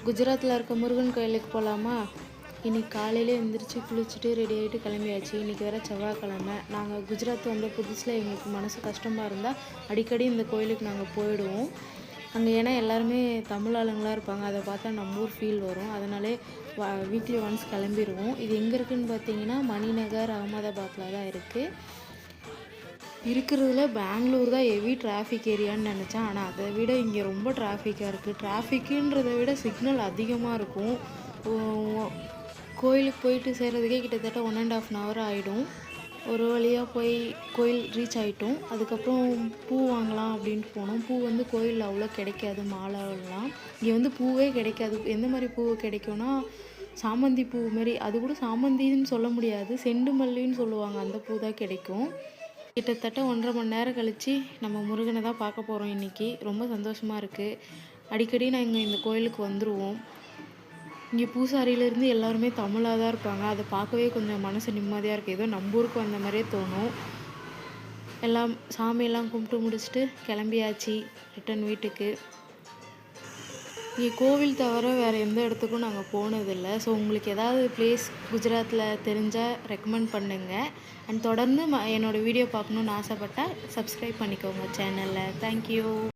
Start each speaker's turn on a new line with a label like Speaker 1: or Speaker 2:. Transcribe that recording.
Speaker 1: குஜராத்தில் இருக்க முருகன் கோயிலுக்கு போகலாமா? இன்றைக்கி காலையில் எழுந்திரிச்சு குளிச்சுட்டு ரெடி ஆகிட்டு கிளம்பியாச்சு. இன்றைக்கி வேறு செவ்வாய்க்கிழமை. நாங்கள் குஜராத் வந்த புதுசில் எங்களுக்கு மனசு கஷ்டமாக இருந்தால் அடிக்கடி இந்த கோயிலுக்கு நாங்கள் போயிடுவோம். அங்கே ஏன்னா எல்லாருமே தமிழ் ஆளுங்களாக இருப்பாங்க. அதை பார்த்தா நம்ம ஊர் ஃபீல் வரும். அதனாலே வீக்லி ஒன்ஸ் கிளம்பிடுவோம். இது எங்கே இருக்குதுன்னு பார்த்தீங்கன்னா மணிநகர், அகமதாபாத்தில் தான் இருக்குது. இருக்கிறதுல பெங்களூர் தான் ஹெவி டிராஃபிக் ஏரியான்னு நினச்சேன். ஆனால் அதை விட இங்கே ரொம்ப டிராஃபிக்காக இருக்குது. டிராஃபிக்குன்றதை விட சிக்னல் அதிகமாக இருக்கும். கோயிலுக்கு போயிட்டு சேர்கிறதுக்கே கிட்டத்தட்ட 1.5 hour ஆகிடும். ஒரு வழியாக போய் கோயில் ரீச் ஆகிட்டோம். அதுக்கப்புறம் பூ வாங்கலாம் அப்படின்ட்டு போனோம். பூ வந்து கோயிலில் அவ்வளோ கிடைக்காது. மாலைலாம் இங்கே வந்து பூவே கிடைக்காது. எந்த மாதிரி பூ கிடைக்கும்னா சாமந்தி பூ மாரி, அது கூட சாமந்தின்னு சொல்ல முடியாது, செண்டு மல்லின்னு சொல்லுவாங்க, அந்த பூ தான் கிடைக்கும். கிட்டத்தட்ட 1.5 மணி நேரம் கழித்து நம்ம முருகனை தான் பார்க்க போகிறோம் இன்றைக்கி. ரொம்ப சந்தோஷமாக இருக்குது. அடிக்கடி நாங்கள் இந்த கோயிலுக்கு வந்துடுவோம். இங்கே பூசாரியிலேருந்து எல்லாருமே தமிழாக தான் இருப்பாங்க. அதை பார்க்கவே கொஞ்சம் மனசு நிம்மதியாக இருக்குது. ஏதோ நம்ம ஊருக்கு வந்த மாதிரியே தோணும். எல்லாம் சாமியெல்லாம் கும்பிட்டு முடிச்சுட்டு கிளம்பியாச்சு ரிட்டன் வீட்டுக்கு. இங்கே கோவில் தவிர வேறு எந்த இடத்துக்கும் நாங்கள் போனதில்லை. ஸோ உங்களுக்கு ஏதாவது பிளேஸ் குஜராத்தில் தெரிஞ்சால் ரெக்கமெண்ட் பண்ணுங்கள். அண்ட் தொடர்ந்து என்னோடய வீடியோ பார்க்கணுன்னு ஆசைப்பட்டால் சப்ஸ்கிரைப் பண்ணிக்கோங்க சேனலில். தேங்க்யூ.